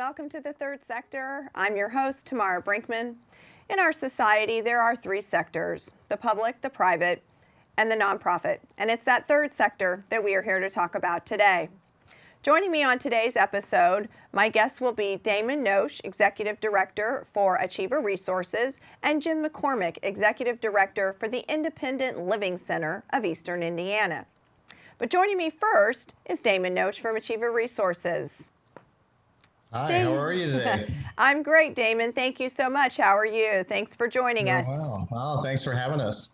welcome to the Third Sector. I'm your host, Tamara Brinkman. In our society, there are three sectors: the public, the private, and the nonprofit. And it's that third sector that we are here to talk about today. Joining me on today's episode, my guests will be Damon Knoche, Executive Director for Achieva Resources, and Jim McCormick, Executive Director for the Independent Living Center of Eastern Indiana. But joining me first is Damon Knoche from Achieva Resources. Hi, how are you today? I'm great, Damon. Thank you so much. How are you? Thanks for joining us. Well, thanks for having us.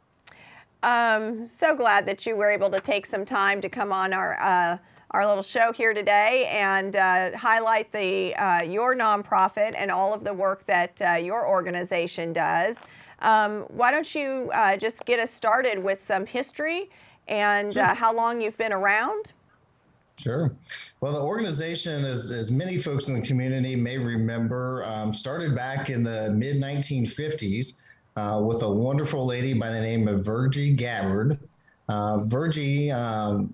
So glad that you were able to take some time to come on our little show here today and highlight your nonprofit and all of the work that your organization does. Why don't you just get us started with some history and how long you've been around? Sure. Well, the organization, as many folks in the community may remember, started back in the mid-1950s with a wonderful lady by the name of Virgie Gabbard. Virgie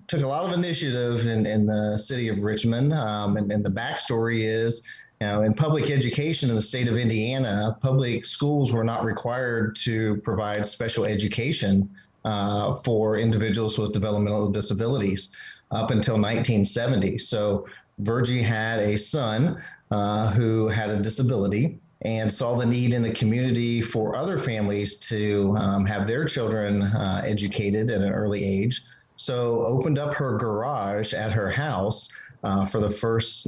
took a lot of initiative in the city of Richmond, and the backstory is, in public education in the state of Indiana, public schools were not required to provide special education for individuals with developmental disabilities up until 1970. So Virgie had a son who had a disability and saw the need in the community for other families to have their children educated at an early age. So opened up her garage at her house for the first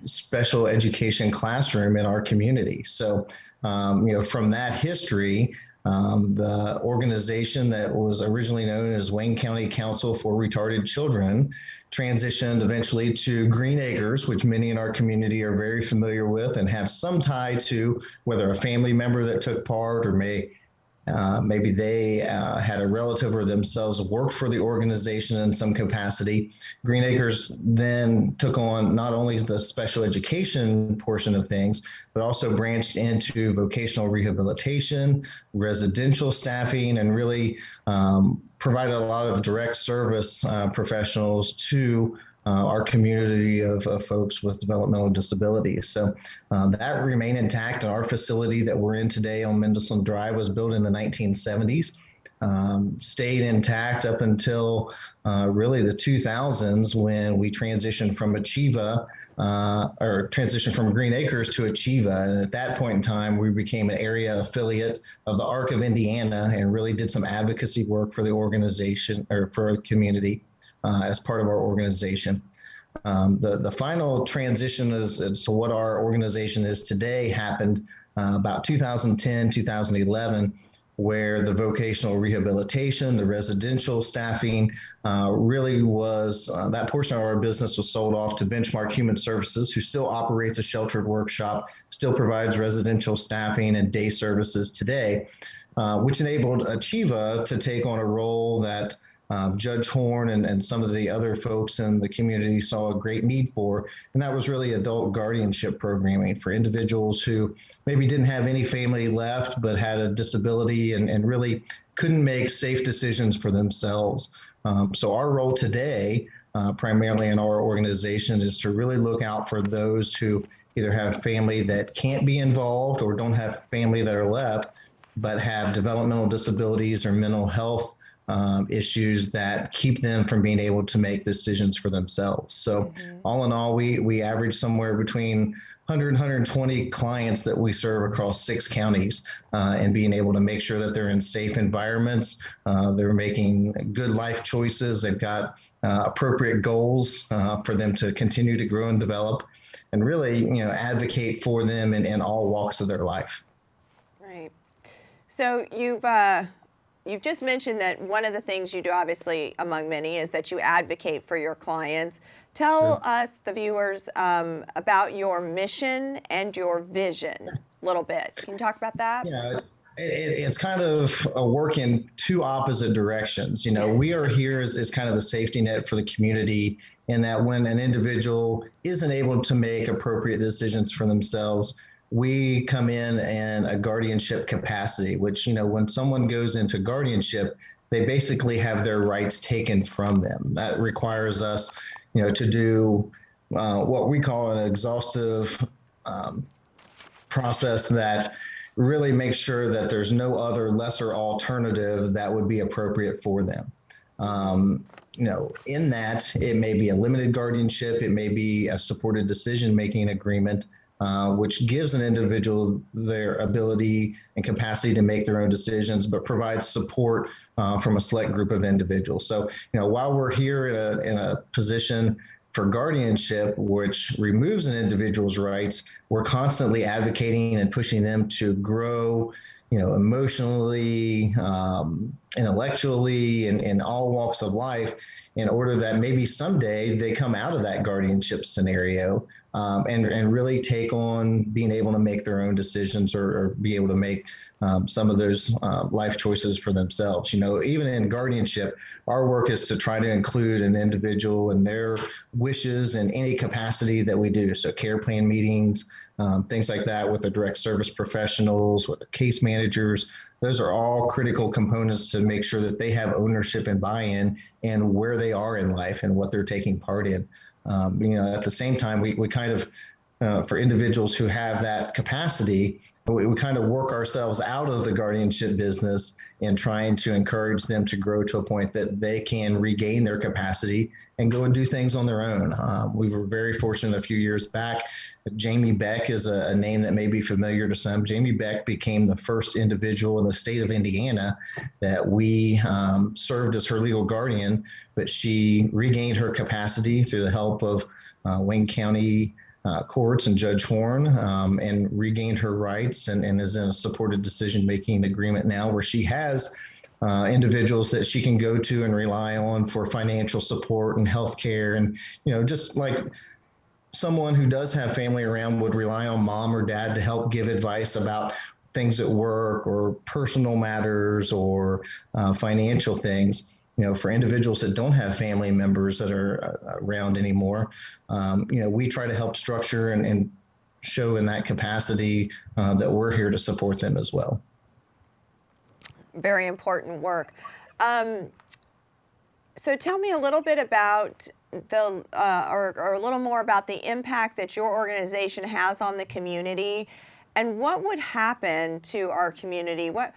special education classroom in our community. So, from that history, the organization that was originally known as Wayne County Council for Retarded Children transitioned eventually to Green Acres, which many in our community are very familiar with and have some tie to, whether a family member that took part or maybe they had a relative or themselves worked for the organization in some capacity. Green Acres then took on not only the special education portion of things, but also branched into vocational rehabilitation, residential staffing, and really provided a lot of direct service professionals to our community of folks with developmental disabilities. So that remained intact. And our facility that we're in today on Mendelssohn Drive was built in the 1970s, stayed intact up until really the 2000s when we transitioned from Achieva, or transitioned from Green Acres to Achieva. And at that point in time, we became an area affiliate of the ARC of Indiana and really did some advocacy work for the organization or for the community. As part of our organization. The final transition as to what our organization is today happened about 2010, 2011, where the vocational rehabilitation, the residential staffing really was, that portion of our business was sold off to Benchmark Human Services, who still operates a sheltered workshop, still provides residential staffing and day services today, which enabled Achieva to take on a role that Judge Horn and some of the other folks in the community saw a great need for, and that was really adult guardianship programming for individuals who maybe didn't have any family left but had a disability and really couldn't make safe decisions for themselves. So our role today, primarily in our organization, is to really look out for those who either have family that can't be involved or don't have family that are left, but have developmental disabilities or mental health issues that keep them from being able to make decisions for themselves. So all in all, we average somewhere between 100 and 120 clients that we serve across 6 counties and being able to make sure that they're in safe environments, they're making good life choices, they've got appropriate goals for them to continue to grow and develop, and really advocate for them in all walks of their life. Right. So You've just mentioned that one of the things you do, obviously, among many, is that you advocate for your clients. Tell us, the viewers, about your mission and your vision a little bit. Can you talk about that? Yeah, it's kind of a work in 2 opposite directions. We are here as kind of a safety net for the community in that when an individual isn't able to make appropriate decisions for themselves, we come in a guardianship capacity, which, when someone goes into guardianship, they basically have their rights taken from them. That requires us, to do what we call an exhaustive process that really makes sure that there's no other lesser alternative that would be appropriate for them. In that, it may be a limited guardianship, it may be a supported decision-making agreement, which gives an individual their ability and capacity to make their own decisions, but provides support from a select group of individuals. So, while we're here in a position for guardianship, which removes an individual's rights, we're constantly advocating and pushing them to grow, emotionally, intellectually, and in all walks of life, in order that maybe someday they come out of that guardianship scenario and really take on being able to make their own decisions or be able to make some of those life choices for themselves. Even in guardianship, our work is to try to include an individual and their wishes in any capacity that we do. So care plan meetings, things like that with the direct service professionals, with the case managers. Those are all critical components to make sure that they have ownership and buy-in and where they are in life and what they're taking part in. At the same time, we kind of, for individuals who have that capacity, we kind of work ourselves out of the guardianship business and trying to encourage them to grow to a point that they can regain their capacity and go and do things on their own. We were very fortunate a few years back. Jamie Beck is a name that may be familiar to some. Jamie Beck became the first individual in the state of Indiana that we served as her legal guardian, but she regained her capacity through the help of Wayne County courts and Judge Horn, and regained her rights and is in a supported decision-making agreement now where she has individuals that she can go to and rely on for financial support and healthcare. And, just like someone who does have family around would rely on mom or dad to help give advice about things at work or personal matters or financial things. For individuals that don't have family members that are around anymore, we try to help structure and show in that capacity that we're here to support them as well. Very important work. So tell me a little bit about or a little more about the impact that your organization has on the community, and what would happen to our community? What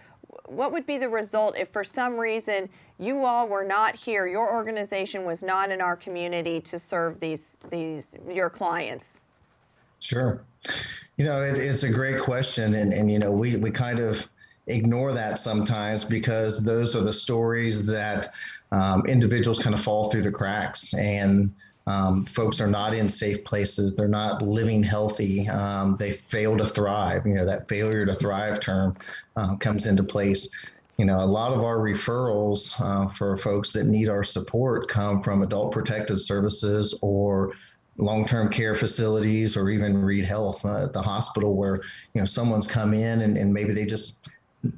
would be the result if for some reason you all were not here, your organization was not in our community to serve your clients? Sure. It's a great question. And we kind of ignore that sometimes because those are the stories that individuals kind of fall through the cracks, and folks are not in safe places. They're not living healthy. They fail to thrive. That failure to thrive term comes into place. A lot of our referrals for folks that need our support come from adult protective services or long-term care facilities, or even Reed Health at the hospital, where someone's come in and maybe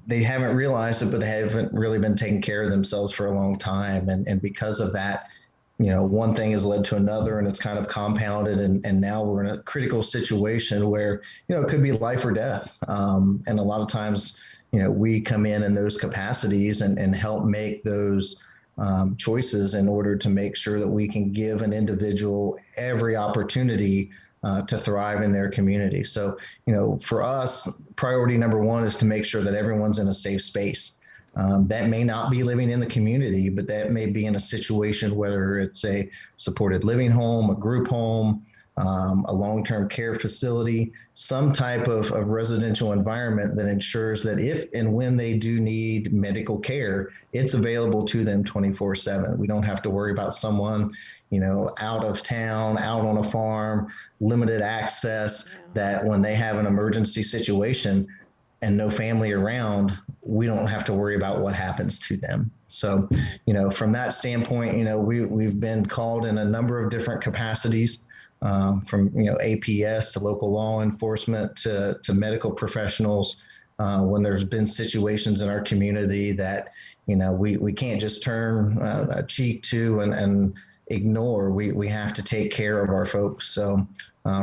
they haven't realized it, but they haven't really been taking care of themselves for a long time, and because of that, one thing has led to another, and it's kind of compounded, and now we're in a critical situation where it could be life or death, and a lot of times we come in those capacities and help make those choices in order to make sure that we can give an individual every opportunity to thrive in their community. So, for us, priority number one is to make sure that everyone's in a safe space. That may not be living in the community, but that may be in a situation, whether it's a supported living home, a group home, a long-term care facility, some type of residential environment that ensures that if and when they do need medical care, it's available to them 24/7. We don't have to worry about someone, out of town, out on a farm, limited access, that when they have an emergency situation and no family around, we don't have to worry about what happens to them. So, from that standpoint, we've been called in a number of different capacities, from APS to local law enforcement to medical professionals, when there's been situations in our community that we can't just turn a cheek to and ignore. We have to take care of our folks. So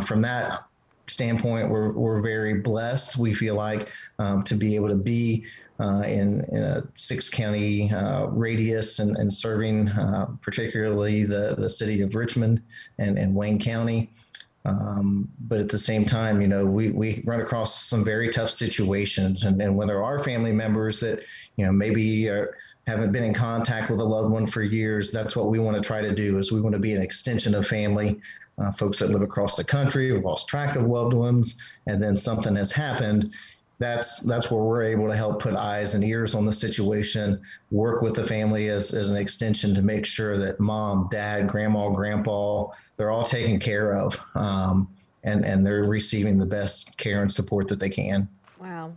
from that standpoint, we're very blessed, we feel like, to be able to be in a 6-county radius and serving particularly the city of Richmond and Wayne County. But at the same time, we run across some very tough situations. And when there are family members that, maybe haven't been in contact with a loved one for years, that's what we want to try to do is we want to be an extension of family. Folks that live across the country have lost track of loved ones, and then something has happened. That's where we're able to help put eyes and ears on the situation, work with the family as an extension to make sure that mom, dad, grandma, grandpa, they're all taken care of, and they're receiving the best care and support that they can. Wow.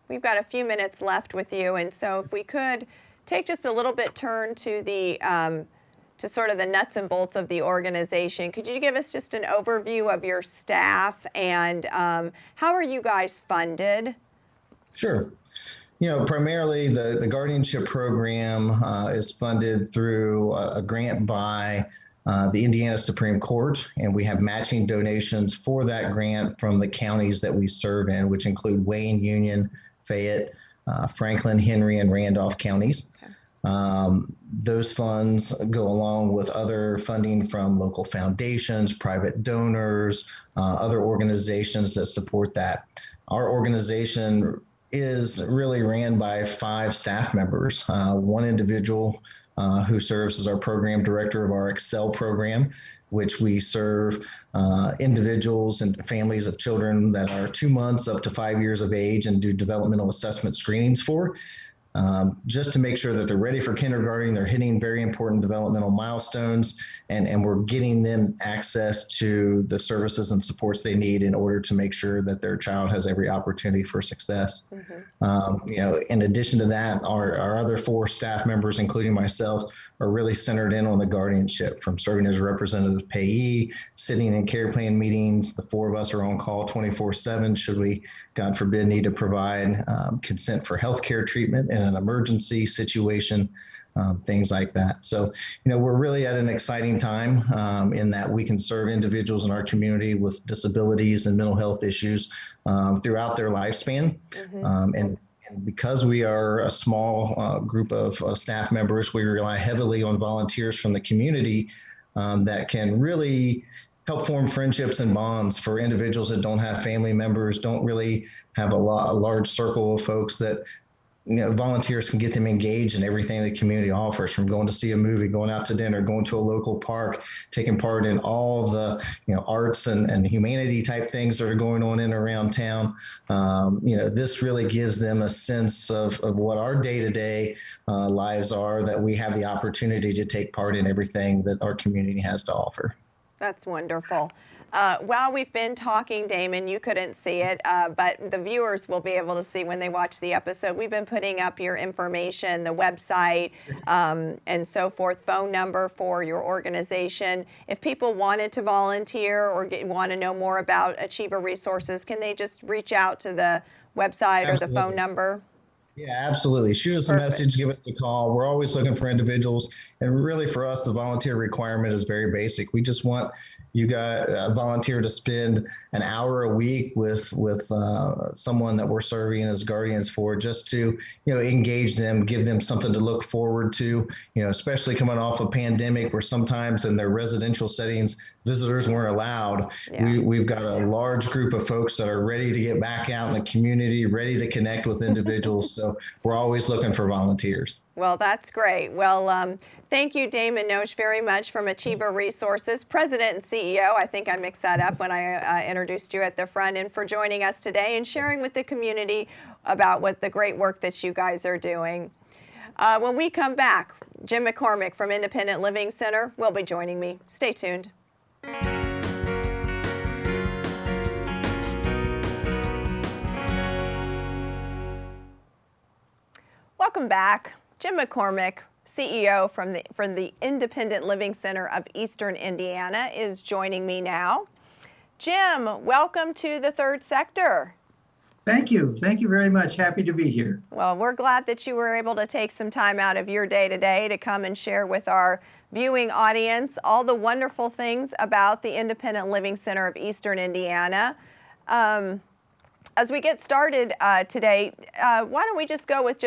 We've got a few minutes left with you, and so if we could take just a little bit turn to the to sort of the nuts and bolts of the organization. Could you give us just an overview of your staff and how are you guys funded? Sure. Primarily the guardianship program is funded through a grant by the Indiana Supreme Court, and we have matching donations for that grant from the counties that we serve in, which include Wayne, Union, Fayette, Franklin, Henry, and Randolph counties. Okay. Those funds go along with other funding from local foundations, private donors, other organizations that support that. Our organization is really ran by 5 staff members, one individual who serves as our program director of our Excel program, which we serve individuals and families of children that are 2 months up to 5 years of age and do developmental assessment screenings for. Just to make sure that they're ready for kindergarten, they're hitting very important developmental milestones, and we're getting them access to the services and supports they need in order to make sure that their child has every opportunity for success. Mm-hmm. In addition to that, our other 4 staff members, including myself, are really centered in on the guardianship, from serving as representative payee, sitting in care plan meetings. The 4 of us are on call 24/7 should we, God forbid, need to provide consent for healthcare treatment in an emergency situation, things like that. So, we're really at an exciting time in that we can serve individuals in our community with disabilities and mental health issues throughout their lifespan. Mm-hmm. And because we are a small group of staff members, we rely heavily on volunteers from the community that can really help form friendships and bonds for individuals that don't have family members, don't really have a large circle of folks that, volunteers can get them engaged in everything the community offers, from going to see a movie, going out to dinner, going to a local park, taking part in all the, arts and humanity type things that are going on in and around town. This really gives them a sense of what our day-to-day lives are, that we have the opportunity to take part in everything that our community has to offer. That's wonderful. While we've been talking, Damon, you couldn't see it, but the viewers will be able to see when they watch the episode. We've been putting up your information, the website, and so forth, phone number for your organization. If people wanted to volunteer or want to know more about Achieva resources, can they just reach out to the website or the phone number? Yeah, absolutely. Shoot us a message, give us a call. We're always looking for individuals. And really for us, the volunteer requirement is very basic. We just want you got a volunteer to spend an hour a week with someone that we're serving as guardians for, just to, engage them, give them something to look forward to, especially coming off a pandemic where sometimes in their residential settings, visitors weren't allowed. Yeah. We've got a large group of folks that are ready to get back out in the community, ready to connect with individuals. So we're always looking for volunteers. Well, that's great. Well, thank you, Damon Knoche, very much from Achieva Resources, President and CEO. I think I mixed that up when I introduced you at the front, and for joining us today and sharing with the community about what the great work that you guys are doing. When we come back, Jim McCormick from Independent Living Center will be joining me. Stay tuned. Welcome back. Jim McCormick, CEO from the Independent Living Center of Eastern Indiana, is joining me now. Jim, welcome to the third sector. Thank you. Thank you very much. Happy to be here. Well, we're glad that you were able to take some time out of your day today to come and share with our viewing audience all the wonderful things about the Independent Living Center of Eastern Indiana. As we get started today, why don't we just go with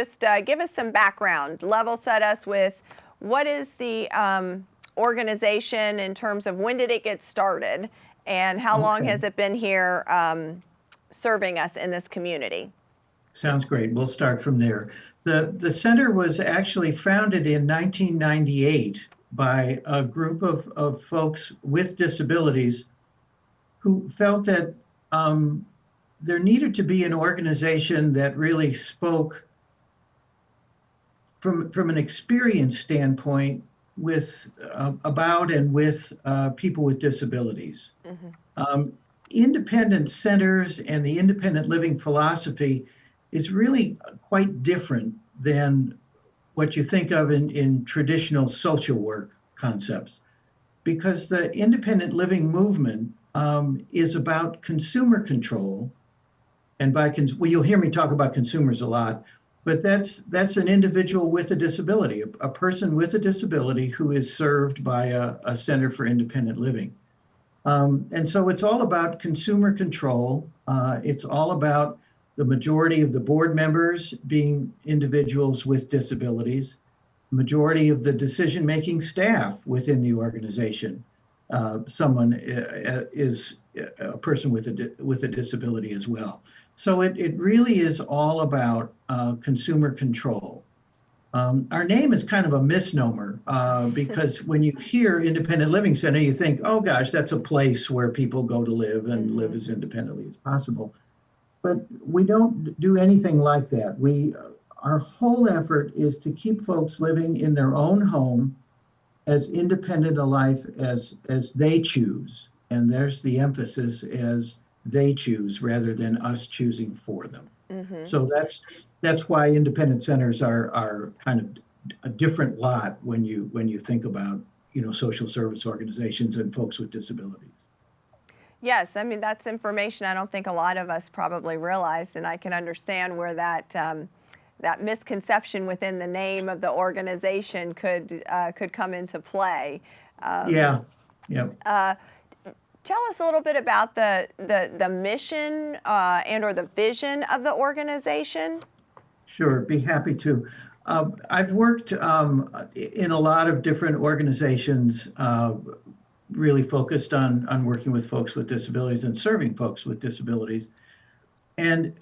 give us some background, level set us with what is the organization in terms of when did it get started and how long Okay. has it been here serving us in this community? Sounds great. We'll start from there. The center was actually founded in 1998 by a group of folks with disabilities who felt that there needed to be an organization that really spoke from an experience standpoint with about and with people with disabilities. Independent centers and the independent living philosophy is really quite different than what you think of in traditional social work concepts, because the independent living movement is about consumer control. And well, you'll hear me talk about consumers a lot, but that's an individual with a disability, a person with a disability who is served by a Center for Independent Living. And so it's all about consumer control. It's all about the majority of the board members being individuals with disabilities, majority of the decision-making staff within the organization. Someone is a person with a disability as well. So it really is all about consumer control. Our name is kind of a misnomer because when you hear Independent Living Center, you think, oh gosh, that's a place where people go to live and live as independently as possible. But we don't do anything like that. Our whole effort is to keep folks living in their own home as independent a life as they choose. And there's the emphasis, as they choose rather than us choosing for them. So that's why independent centers are kind of a different lot when you think about, social service organizations and folks with disabilities. Yes, I mean, that's information I don't think a lot of us probably realized, and I can understand where that that misconception within the name of the organization could come into play. Yeah. Tell us a little bit about the mission and or the vision of the organization. Sure, be happy to. I've worked in a lot of different organizations, really focused on working with folks with disabilities and serving folks with disabilities. And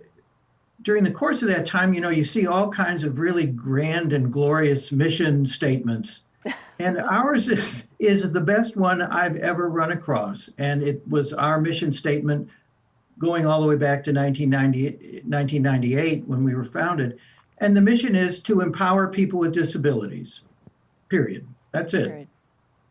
during the course of that time, you see all kinds of really grand and glorious mission statements. And ours is the best one I've ever run across. And it was our mission statement going all the way back to 1998 when we were founded. And the mission is to empower people with disabilities, period. That's it. Period.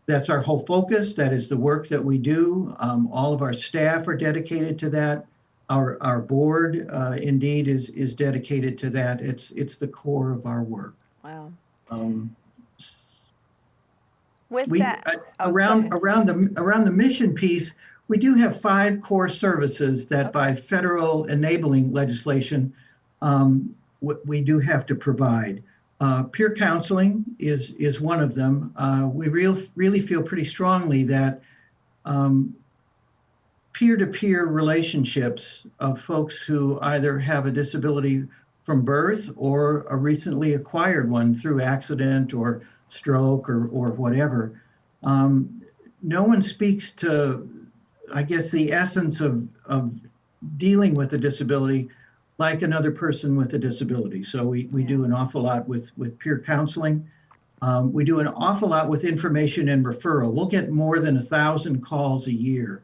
That's our whole focus. That is the work that we do. All of our staff are dedicated to that. Our board, indeed, is dedicated to that. It's the core of our work. Wow. Around the mission piece, we do have 5 core services that by federal enabling legislation, we do have to provide. Peer counseling is one of them. We really feel pretty strongly that peer-to-peer relationships of folks who either have a disability from birth or a recently acquired one through accident or stroke or whatever. No one speaks to, I guess, the essence of dealing with a disability like another person with a disability. So we do an awful lot with peer counseling. We do an awful lot with information and referral. We'll get more than 1,000 calls a year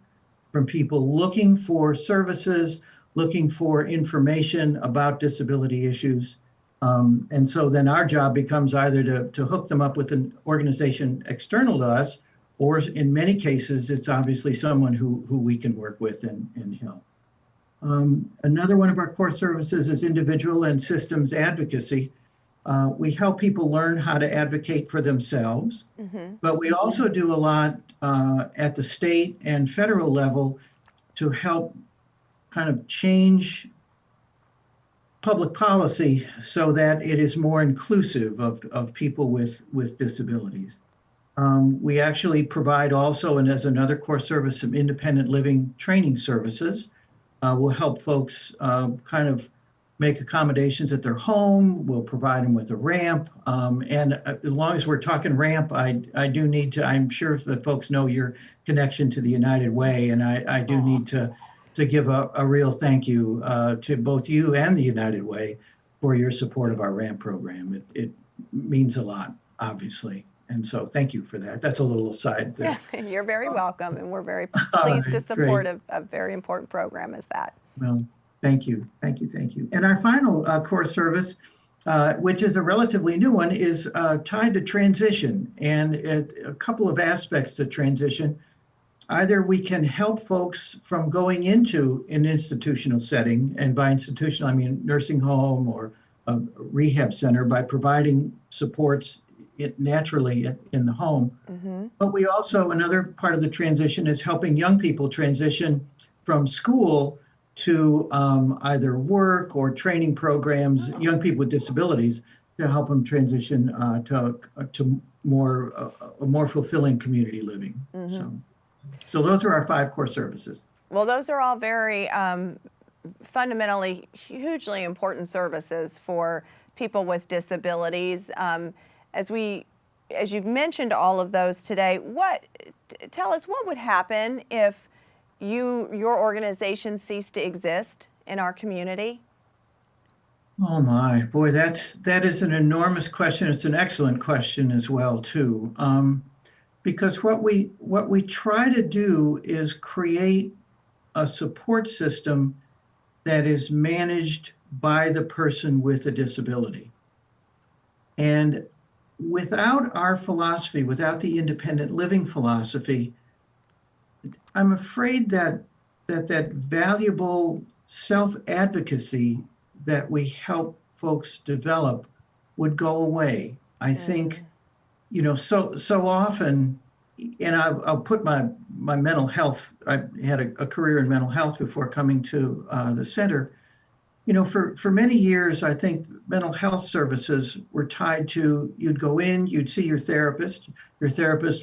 from people looking for services, looking for information about disability issues. And so then our job becomes either to hook them up with an organization external to us, or in many cases, it's obviously someone who we can work with and help. Another one of our core services is individual and systems advocacy. We help people learn how to advocate for themselves, but we also do a lot at the state and federal level to help kind of change public policy so that it is more inclusive of people with disabilities. We actually provide also, and as another core service, some independent living training services. We'll help folks kind of make accommodations at their home. We'll provide them with a ramp. And as long as we're talking ramp, I do need to, I'm sure that folks know your connection to the United Way, and I do need to give a real thank you to both you and the United Way for your support of our ramp program. It means a lot, obviously. And so thank you for that. That's a little aside there. Yeah, you're very welcome, and we're very pleased to support a very important program as that. Well, thank you. And our final core service, which is a relatively new one, is tied to transition, and a couple of aspects to transition. Either we can help folks from going into an institutional setting, and by institutional, I mean nursing home or a rehab center, by providing supports naturally in the home. Mm-hmm. But we also, another part of the transition is helping young people transition from school to either work or training programs, young people with disabilities, to help them transition to a more fulfilling community living. Mm-hmm. So those are our 5 core services. Well, those are all very fundamentally hugely important services for people with disabilities. As you've mentioned all of those today, tell us what would happen if your organization ceased to exist in our community? Oh my, boy, that is an enormous question. It's an excellent question as well, too. Because what we try to do is create a support system that is managed by the person with a disability. And without our philosophy, without the independent living philosophy, I'm afraid that valuable self-advocacy that we help folks develop would go away. I think, so often, and I'll put my mental health, I had a career in mental health before coming to the center. For many years, I think mental health services were tied to, you'd go in, you'd see your therapist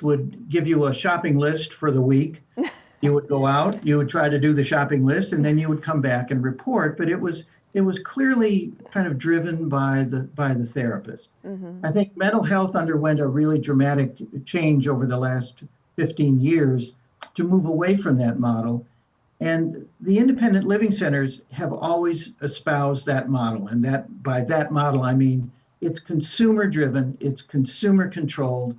would give you a shopping list for the week. You would go out, you would try to do the shopping list, and then you would come back and report. But it was clearly kind of driven by the therapist. Mm-hmm. I think mental health underwent a really dramatic change over the last 15 years to move away from that model. And the independent living centers have always espoused that model. And by that model, I mean, it's consumer driven, it's consumer controlled,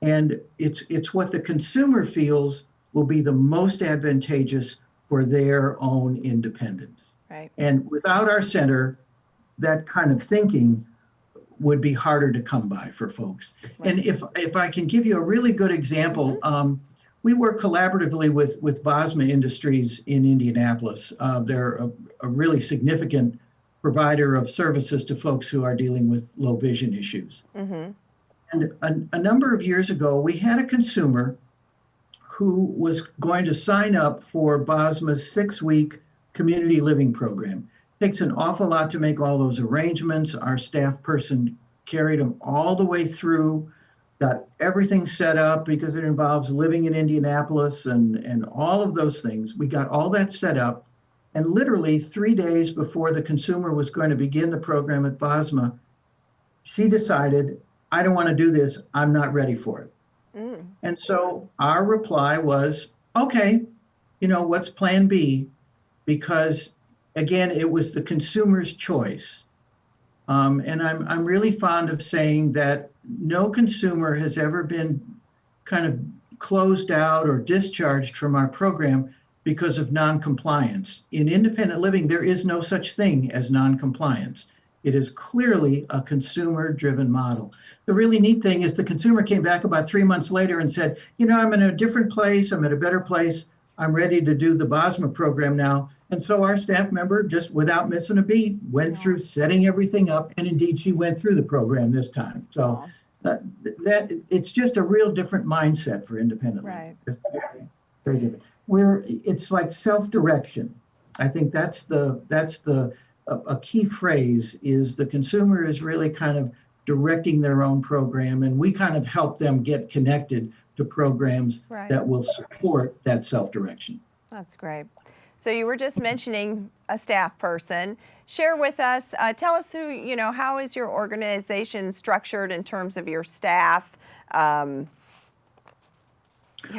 and it's what the consumer feels will be the most advantageous for their own independence. Right. And without our center, that kind of thinking would be harder to come by for folks. Right. And if I can give you a really good example, mm-hmm. We work collaboratively with Bosma Industries in Indianapolis. They're a really significant provider of services to folks who are dealing with low vision issues. Mm-hmm. And a number of years ago, we had a consumer who was going to sign up for Bosma's 6-week community living program. It takes an awful lot to make all those arrangements. Our staff person carried them all the way through, got everything set up because it involves living in Indianapolis and all of those things. We got all that set up. And literally 3 days before the consumer was going to begin the program at Bosma, she decided, I don't want to do this. I'm not ready for it. Mm. And so our reply was, okay, what's plan B? Because again, it was the consumer's choice. And I'm really fond of saying that no consumer has ever been kind of closed out or discharged from our program because of non-compliance. In independent living, there is no such thing as non-compliance. It is clearly a consumer-driven model. The really neat thing is the consumer came back about 3 months later and said, I'm in a different place, I'm in a better place, I'm ready to do the Bosma program now. And so our staff member, just without missing a beat, went through setting everything up, and indeed she went through the program this time. So that it's just a real different mindset for independent living. Right. Very, very different. It's like self-direction. I think that's a key phrase is the consumer is really kind of directing their own program, and we kind of help them get connected to programs that will support that self-direction. That's great. So you were just mentioning a staff person. share with us, tell us how is your organization structured in terms of your staff? How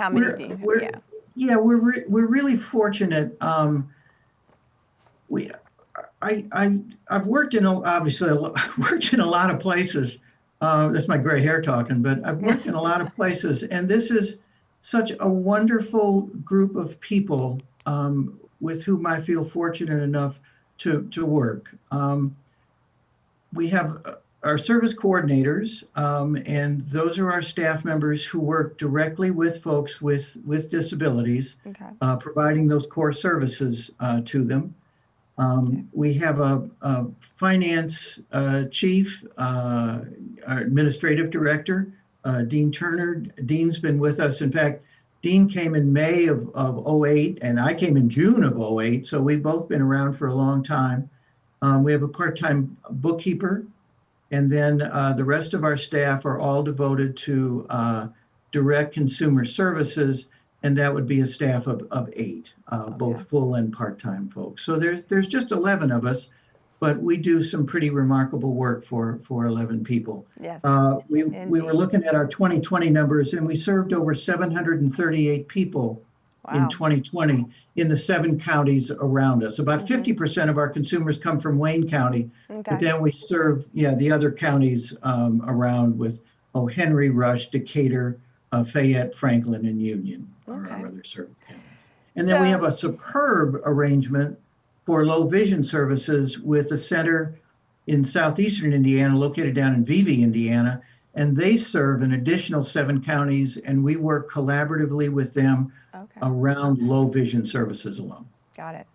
many do you have? Yeah, we're really fortunate. I've worked in obviously worked in a lot of places. That's my gray hair talking, but I've worked in a lot of places, and this is such a wonderful group of people with whom I feel fortunate enough to work. We have our service coordinators, and those are our staff members who work directly with folks with disabilities, Okay. Providing those core services to them. We have a finance chief, our administrative director, Dean Turner. Dean's been with us. In fact, Dean came in May of 08, and I came in June of 08, so we've both been around for a long time. We have a part-time bookkeeper, and then the rest of our staff are all devoted to direct consumer services, and that would be a staff of 8, both full and part-time folks. So there's just 11 of us, but we do some pretty remarkable work for 11 people. Yes. We were looking at our 2020 numbers, and we served over 738 people in 2020 in the 7 counties around us. About 50% of our consumers come from Wayne County, but then we serve the other counties around with Henry, Rush, Decatur, Fayette, Franklin, and Union are our other service counties. And then we have a superb arrangement for low vision services with a center in southeastern Indiana located down in Vevey, Indiana, and they serve an additional 7 counties, and we work collaboratively with them around low vision services alone. Got it.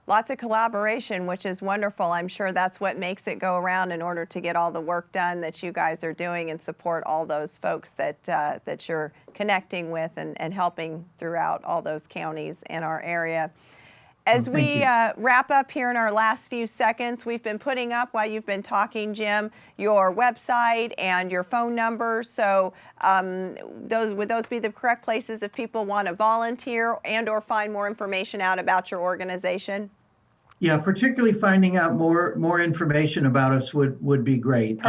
Lots of collaboration, which is wonderful. I'm sure that's what makes it go around in order to get all the work done that you guys are doing and support all those folks that that you're connecting with and helping throughout all those counties in our area. As we wrap up here in our last few seconds, we've been putting up, while you've been talking, Jim, your website and your phone number. So would those be the correct places if people want to volunteer and or find more information out about your organization? Yeah, particularly finding out more information about us would be great.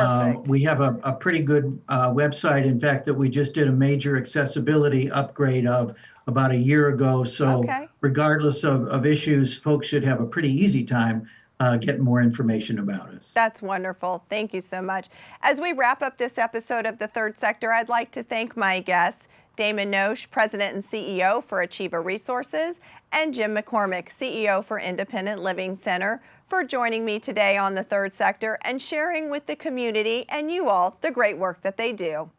We have a pretty good website, in fact, that we just did a major accessibility upgrade of about a year ago. So regardless of issues, folks should have a pretty easy time getting more information about us. That's wonderful. Thank you so much. As we wrap up this episode of The Third Sector, I'd like to thank my guests, Damon Knoche, President and CEO for Achieva Resources, and Jim McCormick, CEO for Independent Living Center, for joining me today on The Third Sector and sharing with the community and you all the great work that they do.